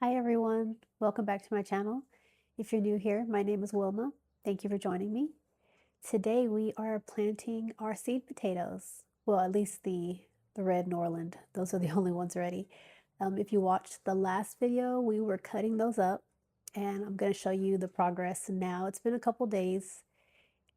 Hi everyone, welcome back to my channel. If you're new here, my name is Wilma. Thank you for joining me. Today we are planting our seed potatoes. Well, at least the red Norland. Those are the only ones ready. If you watched the last video, we were cutting those up and I'm going to show you the progress now. It's been a couple days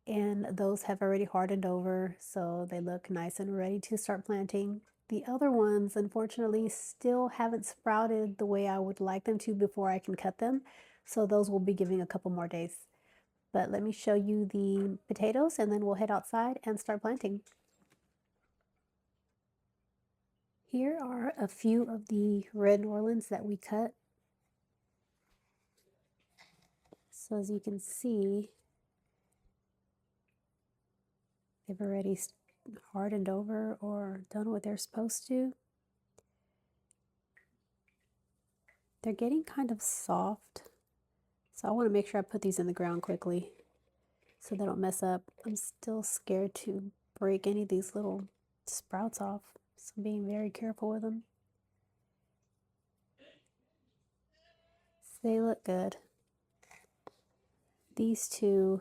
and those have already hardened over, so they look nice and ready to start planting. The other ones, unfortunately, still haven't sprouted the way I would like them to before I can cut them, so those will be giving a couple more days. But let me show you the potatoes and then we'll head outside and start planting. Here are a few of the red Orleans that we cut. So as you can see, they've already hardened over or done what they're supposed to. They're getting kind of soft, so I want to make sure I put these in the ground quickly so they don't mess up. I'm still scared to break any of these little sprouts off, so I'm being very careful with them. So they look good. These two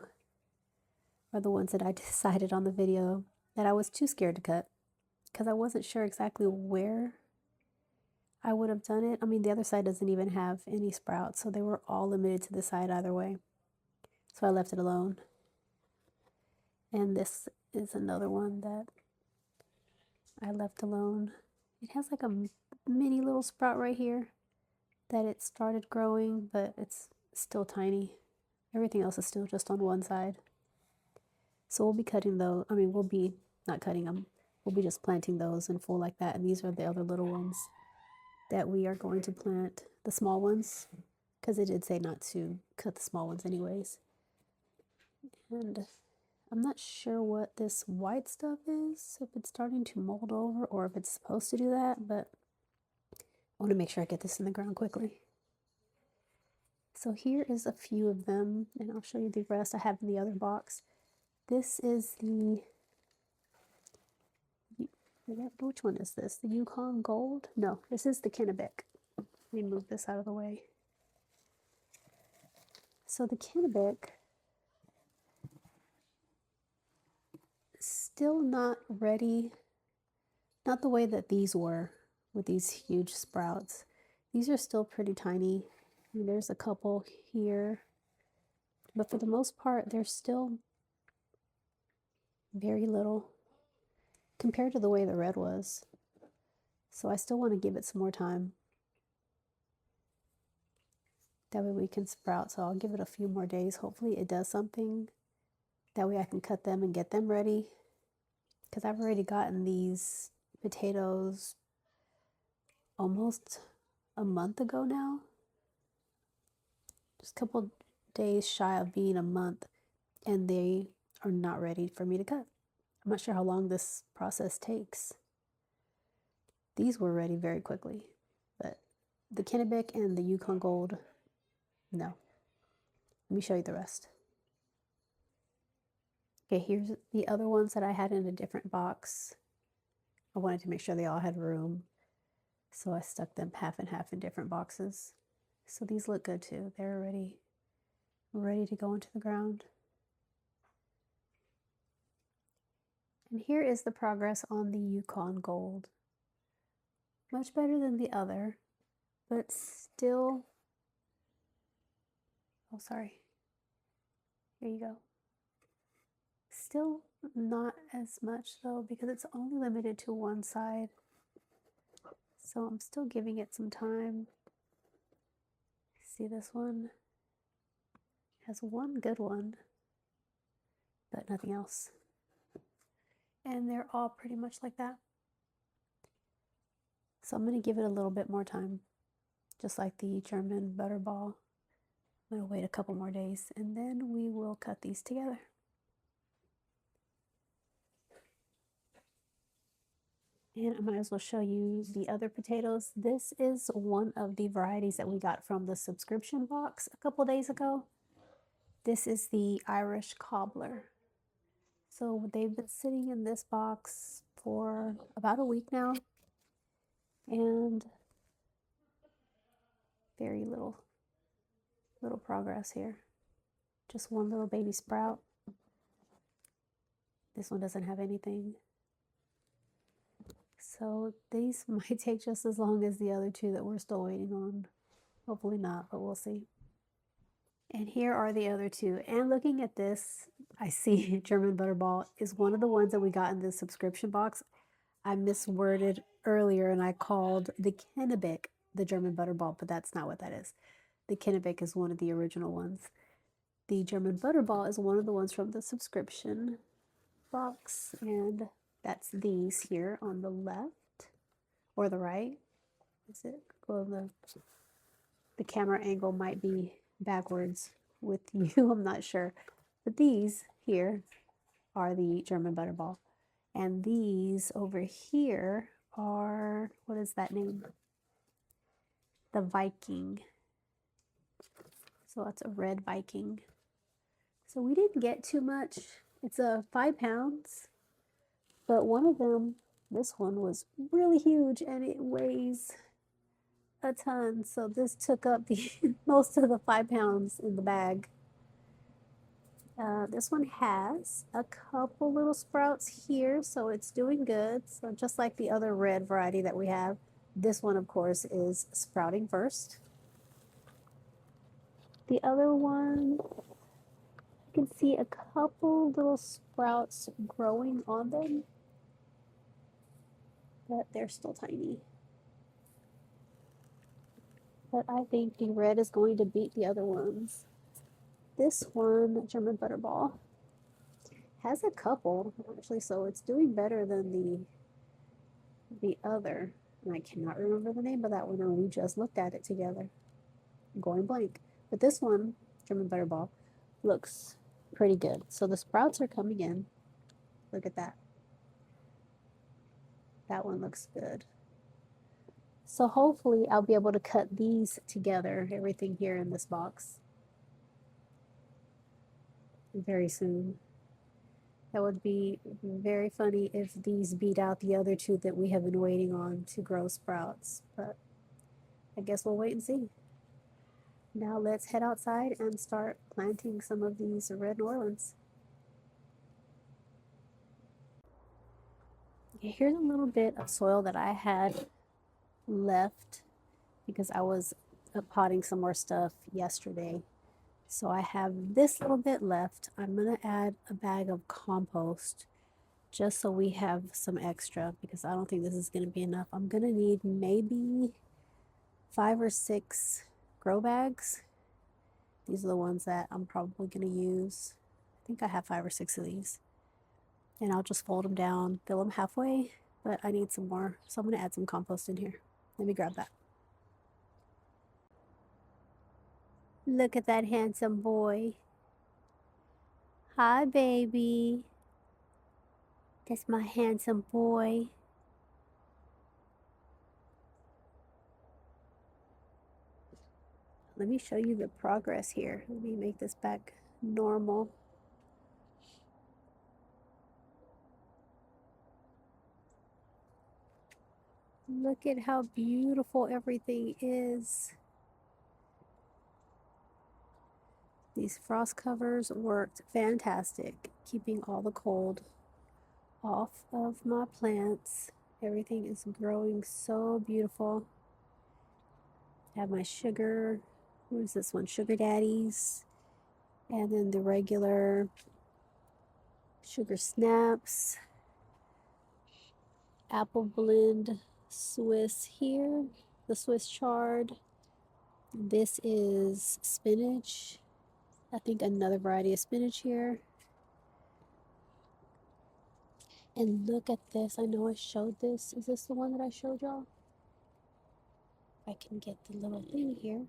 are the ones that I decided on the video that I was too scared to cut because I wasn't sure exactly where I would have done it. I mean, the other side doesn't even have any sprouts, so they were all limited to the side either way. So I left it alone. And this is another one that I left alone. It has like a mini little sprout right here that it started growing, but it's still tiny. Everything else is still just on one side. So we'll be cutting those. I mean, we'll be not cutting them. We'll be just planting those in full like that. And these are the other little ones that we are going to plant, the small ones, because it did say not to cut the small ones anyways. And I'm not sure what this white stuff is, if it's starting to mold over or if it's supposed to do that, but I want to make sure I get this in the ground quickly. So here is a few of them, and I'll show you the rest I have in the other box. This is the, which one is this? The Yukon Gold? No, this is the Kennebec. Let me move this out of the way. So the Kennebec, still not ready, not the way that these were with these huge sprouts. These are still pretty tiny. I mean, there's a couple here, but for the most part, they're still very little compared to the way the red was. So I still want to give it some more time. That way we can sprout. So I'll give it a few more days. Hopefully it does something. That way I can cut them and get them ready. Because I've already gotten these potatoes almost a month ago now. Just a couple days shy of being a month. And they are not ready for me to cut. I'm not sure how long this process takes. These were ready very quickly. But the Kennebec and the Yukon Gold, no. Let me show you the rest. Okay, here's the other ones that I had in a different box. I wanted to make sure they all had room, so I stuck them half and half in different boxes. So these look good too. They're ready to go into the ground. And here is the progress on the Yukon Gold. Much better than the other, but still, oh sorry, here you go. Still not as much though, because it's only limited to one side. So I'm still giving it some time. See, this one has one good one, but nothing else. And they're all pretty much like that. So I'm going to give it a little bit more time, just like the German butterball. I'm going to wait a couple more days and then we will cut these together. And I might as well show you the other potatoes. This is one of the varieties that we got from the subscription box a couple days ago. This is the Irish Cobbler. So they've been sitting in this box for about a week now. And Very little progress here. Just one little baby sprout. This one doesn't have anything. So these might take just as long as the other two that we're still waiting on. Hopefully not, but we'll see. And here are the other two. And looking at this, I see German Butterball is one of the ones that we got in the subscription box. I misworded earlier and I called the Kennebec the German Butterball, but that's not what that is. The Kennebec is one of the original ones. The German Butterball is one of the ones from the subscription box, and that's these here on the left or the right. Is it? Well, the camera angle might be backwards with you, I'm not sure. But these here are the German Butterball. And these over here are, what is that name? The Viking. So that's a red Viking. So we didn't get too much. It's 5 pounds, but one of them, this one was really huge and it weighs a ton. So this took up the most of the 5 pounds in the bag. This one has a couple little sprouts here, so it's doing good. So just like the other red variety that we have, this one, of course, is sprouting first. The other one, you can see a couple little sprouts growing on them, but they're still tiny. But I think the red is going to beat the other ones. This one, German Butterball, has a couple, actually, so it's doing better than the other. And I cannot remember the name of that one, and we just looked at it together. I'm going blank. But this one, German Butterball, looks pretty good. So the sprouts are coming in. Look at that. That one looks good. So hopefully I'll be able to cut these together, everything here in this box, very soon. That would be very funny if these beat out the other two that we have been waiting on to grow sprouts, but I guess we'll wait and see. Now let's head outside and start planting some of these red Orleans. Okay, here's a little bit of soil that I had left because I was potting some more stuff yesterday. So I have this little bit left. I'm going to add a bag of compost just so we have some extra because I don't think this is going to be enough. I'm going to need maybe 5 or 6 grow bags. These are the ones that I'm probably going to use. I think I have 5 or 6 of these. And I'll just fold them down, fill them halfway, but I need some more. So I'm going to add some compost in here. Let me grab that. Look at that handsome boy. Hi, baby. That's my handsome boy. Let me show you the progress here. Let me make this back normal. Look at how beautiful everything is. These frost covers worked fantastic, keeping all the cold off of my plants. Everything is growing so beautiful. I have my sugar, what is this one? Sugar Daddies. And then the regular sugar snaps. Apple blend Swiss here, the Swiss chard. This is spinach. I think another variety of spinach here. And look at this. I know I showed this. Is this the one that I showed y'all? I can get the little thing here.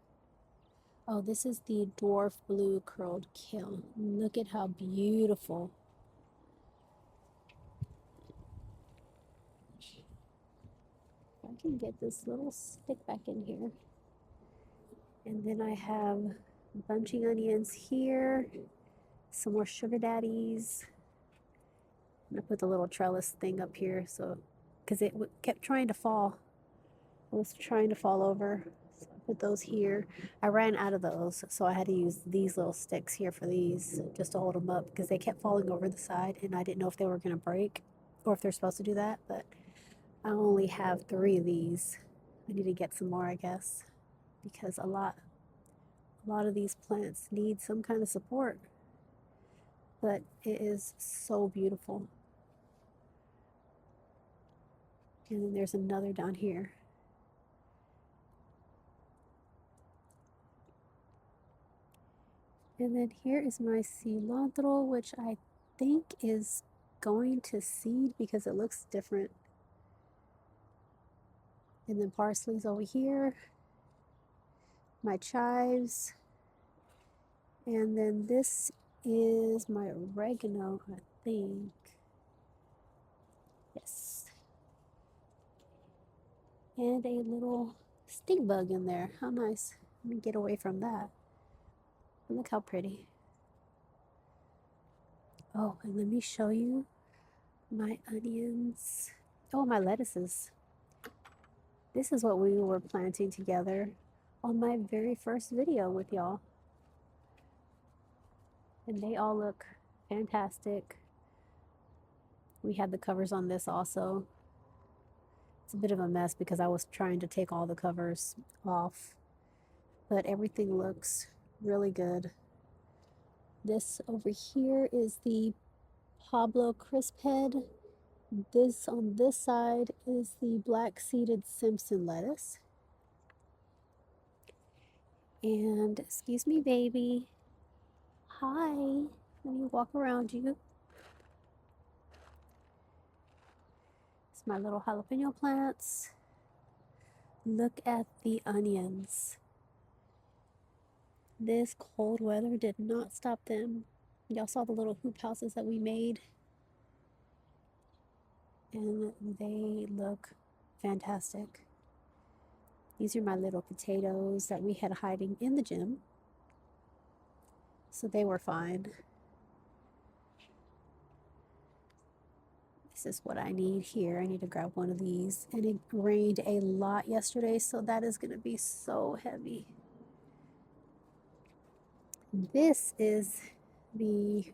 Oh, this is the dwarf blue curled kale. Look at how beautiful. I can get this little stick back in here. And then I have bunching onions here, some more sugar daddies. I'm gonna put the little trellis thing up here so because it kept trying to fall. It was trying to fall over. So put those here. I ran out of those, so I had to use these little sticks here for these just to hold them up because they kept falling over the side and I didn't know if they were going to break or if they're supposed to do that, but I only have 3 of these. I need to get some more, I guess, because a lot of these plants need some kind of support, but it is so beautiful. And then there's another down here. And then here is my cilantro, which I think is going to seed because it looks different. And then parsley's over here. My chives. And then this is my oregano, I think. Yes. And a little stink bug in there. How nice. Let me get away from that. Look how pretty. Oh, and let me show you my onions. Oh, my lettuces. This is what we were planting together on my very first video with y'all. And they all look fantastic. We had the covers on this also. It's a bit of a mess because I was trying to take all the covers off, but everything looks really good. This over here is the Pablo crisp head. This on this side is the black seeded Simpson lettuce. And excuse me, baby. Hi. Let me walk around you. It's my little jalapeno plants. Look at the onions. This cold weather did not stop them. Y'all saw the little hoop houses that we made, and they look fantastic. These are my little potatoes that we had hiding in the gym, so they were fine. This is what I need here. I need to grab one of these, and it rained a lot yesterday, so that is going to be so heavy. This is the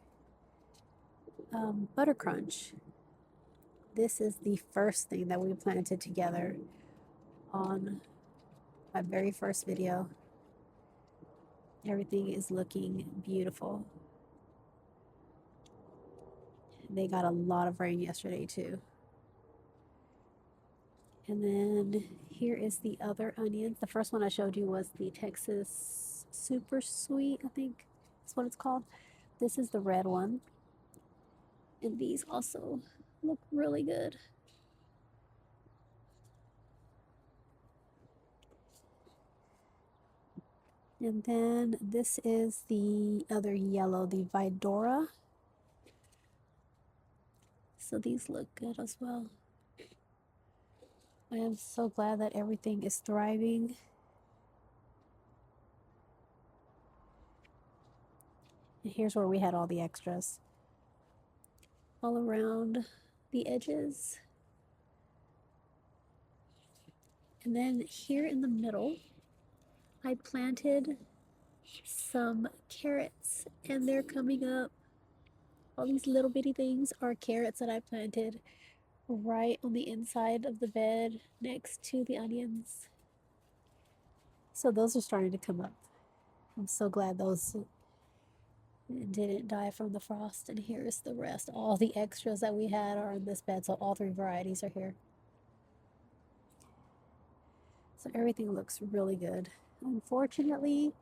butter crunch. This is the first thing that we planted together on my very first video. Everything is looking beautiful. They got a lot of rain yesterday too. And then here is the other onions. The first one I showed you was the Texas Super Sweet, I think that's what it's called. This is the red one. And these also look really good. And then this is the other yellow, the Vidora. So these look good as well. I am so glad that everything is thriving. And here's where we had all the extras. All around the edges. And then here in the middle, I planted some carrots and they're coming up. All these little bitty things are carrots that I planted right on the inside of the bed next to the onions. So those are starting to come up. I'm so glad those didn't die from the frost. And here's the rest. All the extras that we had are in this bed, so all 3 varieties are here. So everything looks really good. Unfortunately,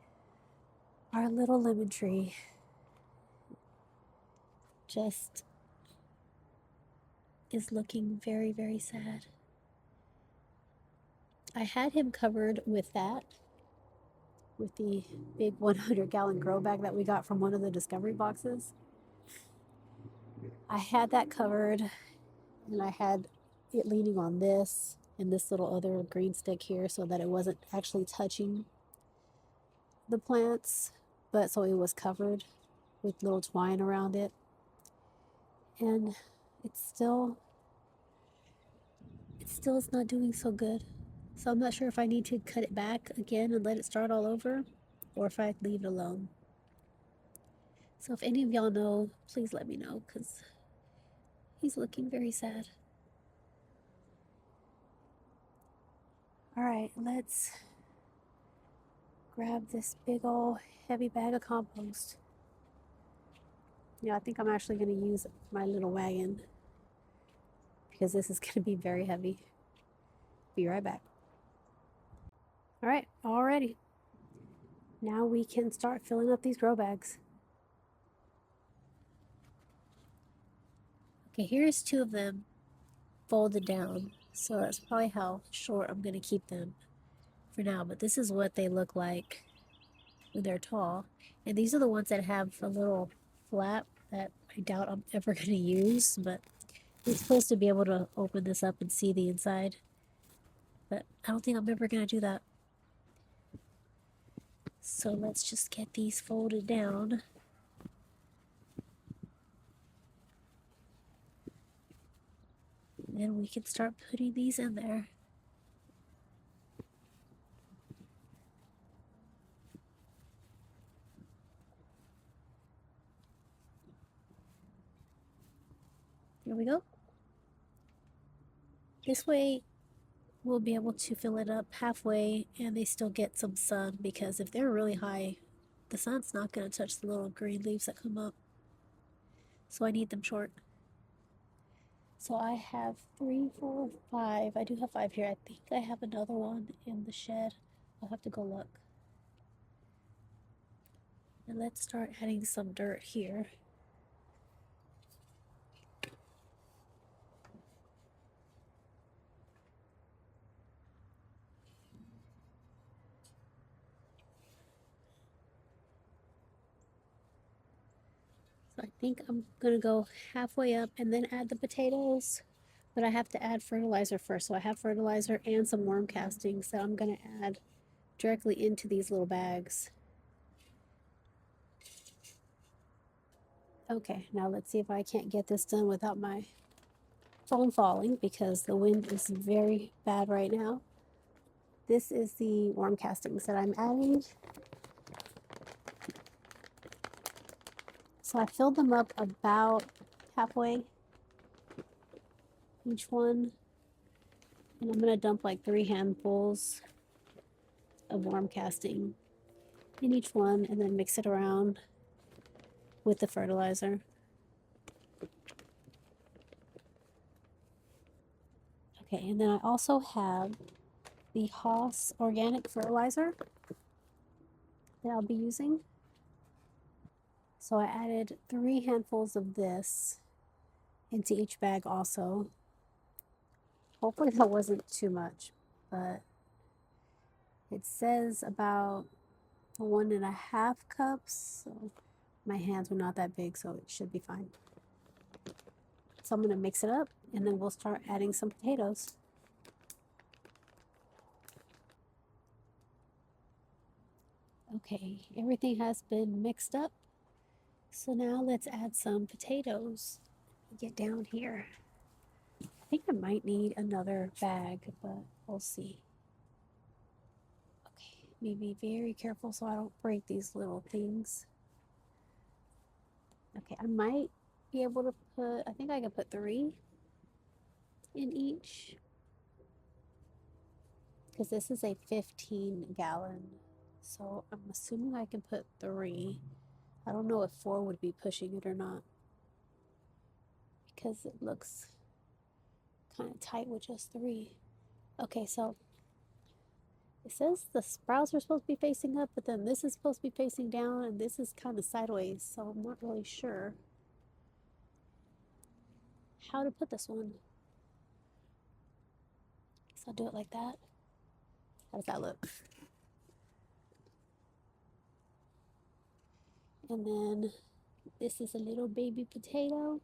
our little lemon tree just is looking very, very sad. I had him covered with that, with the big 100-gallon grow bag that we got from one of the Discovery boxes. I had that covered, and I had it leaning on this and this little other green stick here so that it wasn't actually touching the plants, but so it was covered with little twine around it. And it still is not doing so good. So I'm not sure if I need to cut it back again and let it start all over, or if I leave it alone. So if any of y'all know, please let me know, because he's looking very sad. All right, let's grab this big old heavy bag of compost. Yeah, I think I'm actually going to use my little wagon because this is going to be very heavy. Be right back. All right, all ready. Now we can start filling up these grow bags. Okay, here's 2 of them folded down. So that's probably how short I'm going to keep them for now. But this is what they look like when they're tall. And these are the ones that have a little flap that I doubt I'm ever going to use. But I'm supposed to be able to open this up and see the inside. But I don't think I'm ever going to do that. So let's just get these folded down. And then we can start putting these in there. Here we go. This way we'll be able to fill it up halfway and they still get some sun, because if they're really high, the sun's not going to touch the little green leaves that come up. So I need them short. So I have 3, 4, 5. I do have 5 here. I think I have another one in the shed. I'll have to go look. And let's start adding some dirt here. So I think I'm gonna go halfway up and then add the potatoes, but I have to add fertilizer first. So I have fertilizer and some worm castings that I'm gonna add directly into these little bags. Okay, now let's see if I can't get this done without my phone falling, because the wind is very bad right now. This is the worm castings that I'm adding. So I filled them up about halfway, each one. And I'm gonna dump like 3 handfuls of worm casting in each one and then mix it around with the fertilizer. Okay, and then I also have the Haas organic fertilizer that I'll be using. So I added 3 handfuls of this into each bag also. Hopefully that wasn't too much, but it says about 1.5 cups. So my hands were not that big, so it should be fine. So I'm gonna mix it up and then we'll start adding some potatoes. Okay, everything has been mixed up. So now let's add some potatoes. Get down here. I think I might need another bag, but we'll see. Okay, be very careful so I don't break these little things. Okay, I might be able to put, I think I can put 3 in each, because this is a 15-gallon. So I'm assuming I can put 3. I don't know if 4 would be pushing it or not, because it looks kind of tight with just 3. Okay, so it says the sprouts are supposed to be facing up, but then this is supposed to be facing down, and this is kind of sideways, so I'm not really sure how to put this one. So I'll do it like that. How does that look? And then this is a little baby potato.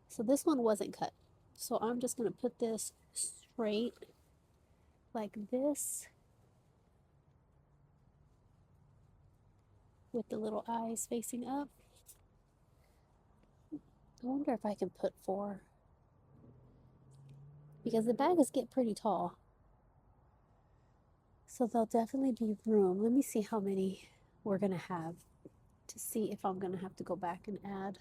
So this one wasn't cut. So I'm just going to put this straight like this with the little eyes facing up. I wonder if I can put 4, because the bags get pretty tall. So there'll definitely be room. Let me see how many we're gonna have to see if I'm gonna have to go back and add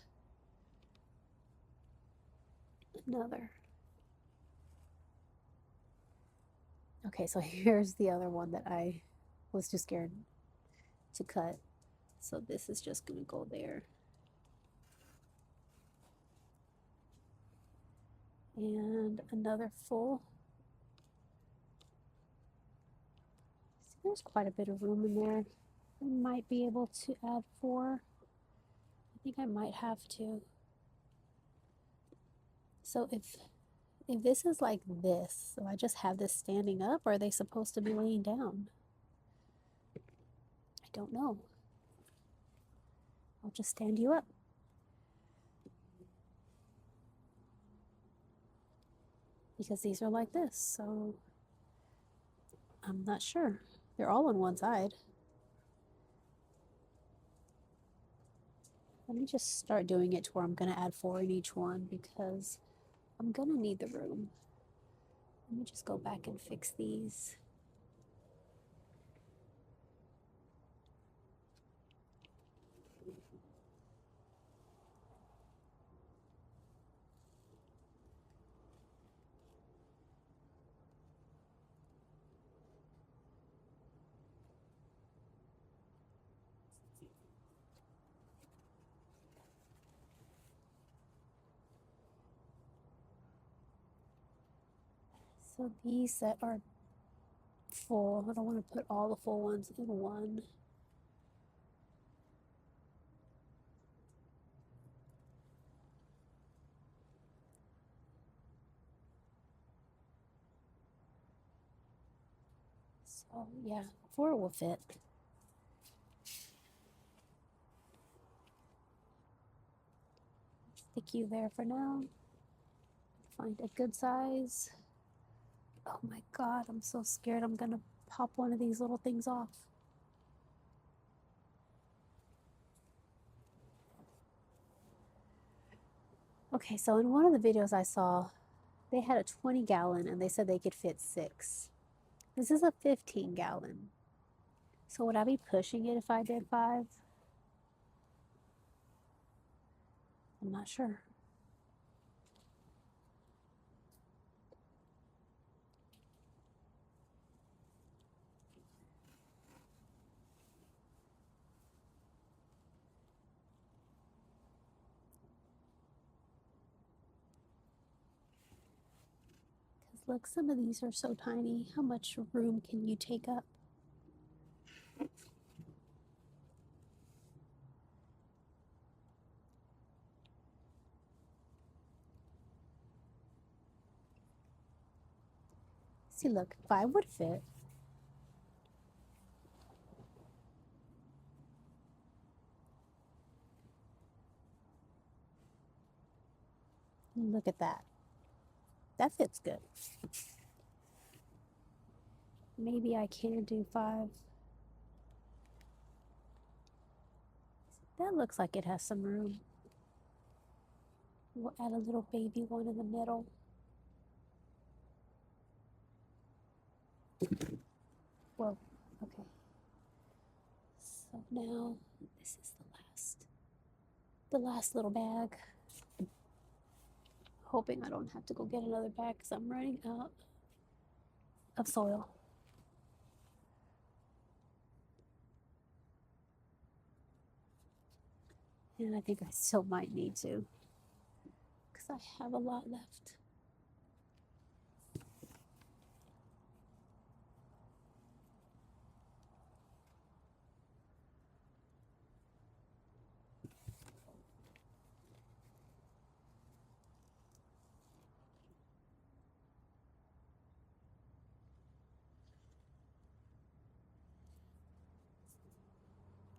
another. Okay, so here's the other one that I was too scared to cut. So this is just gonna go there. And another full. See, there's quite a bit of room in there. I might be able to add 4. I think I might have to. So if this is like this, so I just have this standing up, or are they supposed to be laying down? I don't know. I'll just stand you up. Because these are like this, so I'm not sure. They're all on one side. Let me just start doing it to where I'm going to add 4 in each one because I'm going to need the room. Let me just go back and fix these. So these that are full, I don't want to put all the full ones in one. So yeah, 4 will fit. Stick you there for now. Find a good size. Oh my God, I'm so scared I'm gonna pop one of these little things off. Okay, so in one of the videos I saw, they had a 20-gallon and they said they could fit 6. This is a 15-gallon. So would I be pushing it if I did 5? I'm not sure. Because look, some of these are so tiny. How much room can you take up? See, look, 5 would fit. Look at that. That fits good. Maybe I can do 5. That looks like it has some room. We'll add a little baby one in the middle. Whoa, okay. So now this is the last little bag. Hoping I don't have to go get another bag because I'm running out of soil. And I think I still might need to because I have a lot left.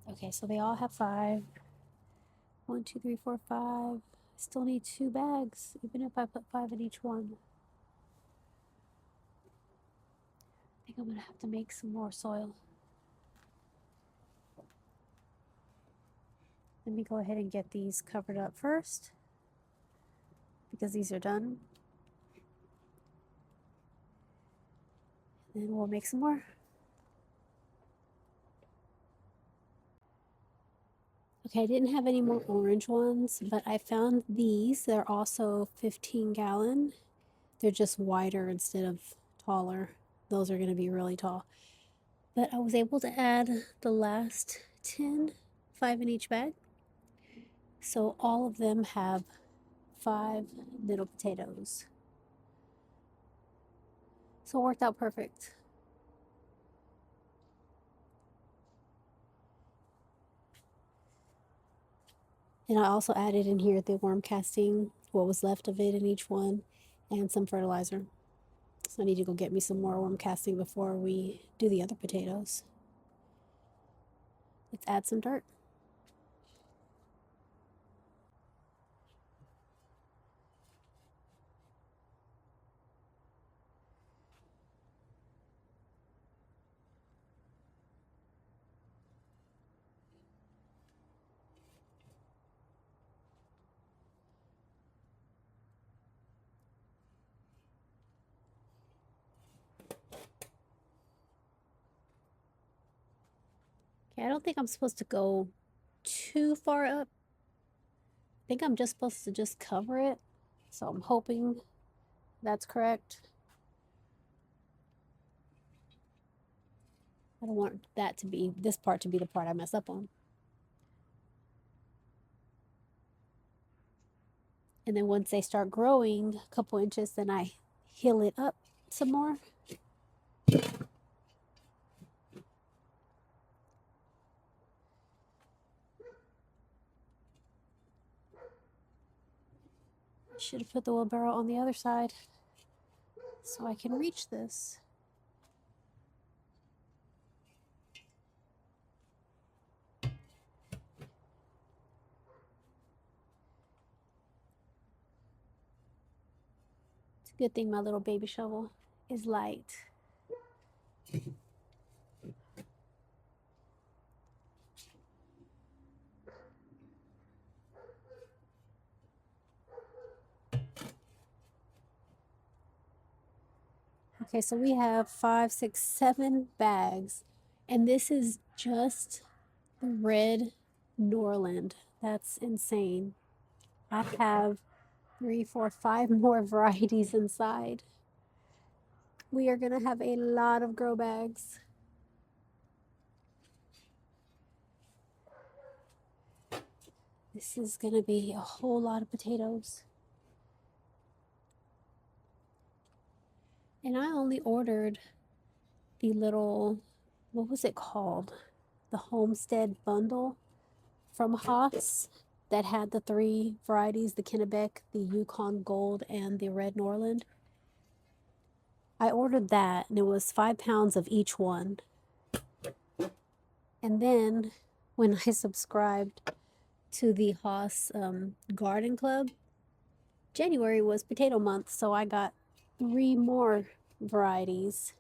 Okay, so they all have 5. 1, 2, 3, 4, 5. I still need 2 bags, even if I put 5 in each one. I think I'm gonna have to make some more soil. Let me go ahead and get these covered up first because these are done. And then we'll make some more. Okay, I didn't have any more orange ones, but I found these. They're also 15-gallon. They're just wider instead of taller. Those are going to be really tall. But I was able to add the last 10, 5 in each bag. So all of them have 5 little potatoes. So it worked out perfect. And I also added in here the worm casting, what was left of it in each one, and some fertilizer. So I need to go get me some more worm casting before we do the other potatoes. Let's add some dirt. Okay, I don't think I'm supposed to go too far up. I think I'm just supposed to just cover it. So I'm hoping that's correct. I don't want that to be, this part to be the part I mess up on. And then once they start growing a couple inches, then I heal it up some more. Should have put the wheelbarrow on the other side so I can reach this. It's a good thing my little baby shovel is light. Okay, so we have 5, 6, 7 bags, and this is just the red Norland. That's insane. I have 3, 4, 5 more varieties inside. We are gonna have a lot of grow bags. This is gonna be a whole lot of potatoes. And I only ordered the little, what was it called? The Homestead bundle from Haas that had the 3 varieties, the Kennebec, the Yukon Gold, and the Red Norland. I ordered that, and it was 5 pounds of each one. And then when I subscribed to the Haas Garden Club, January was potato month, so I got 3 more varieties.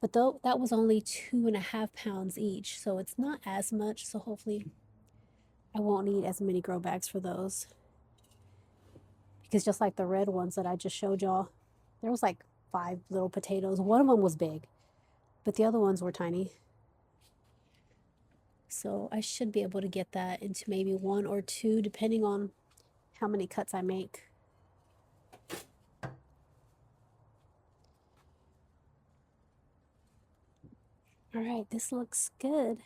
But though that was only 2.5 pounds each, so it's not as much. So hopefully I won't need as many grow bags for those. Because just like the red ones that I just showed y'all, there was like 5 little potatoes. One of them was big, but the other ones were tiny. So I should be able to get that into maybe 1 or 2, depending on how many cuts I make. All right, this looks good.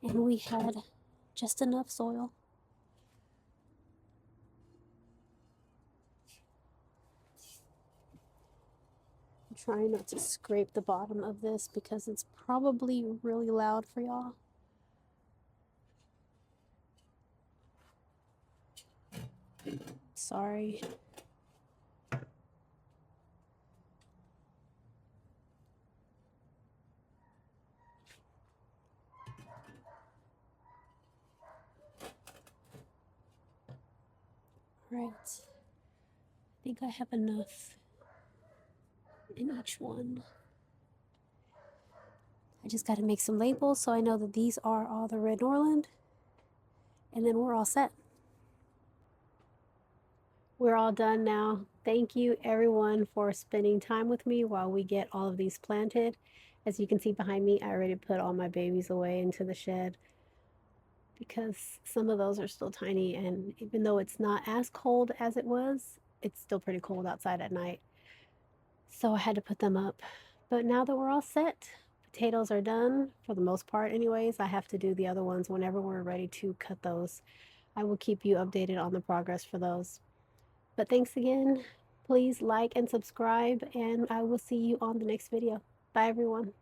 And we had just enough soil. I'm trying not to scrape the bottom of this because it's probably really loud for y'all. Sorry. Right. I think I have enough in each one. I just got to make some labels so I know that these are all the Red Norland, and then we're all set. We're all done now. Thank you everyone for spending time with me while we get all of these planted. As you can see behind me, I already put all my babies away into the shed. because some of those are still tiny, and even though it's not as cold as it was, it's still pretty cold outside at night. So I had to put them up. But now that we're all set, potatoes are done for the most part anyways. I have to do the other ones whenever we're ready to cut those. I will keep you updated on the progress for those. But thanks again. Please like and subscribe, and I will see you on the next video. Bye, everyone.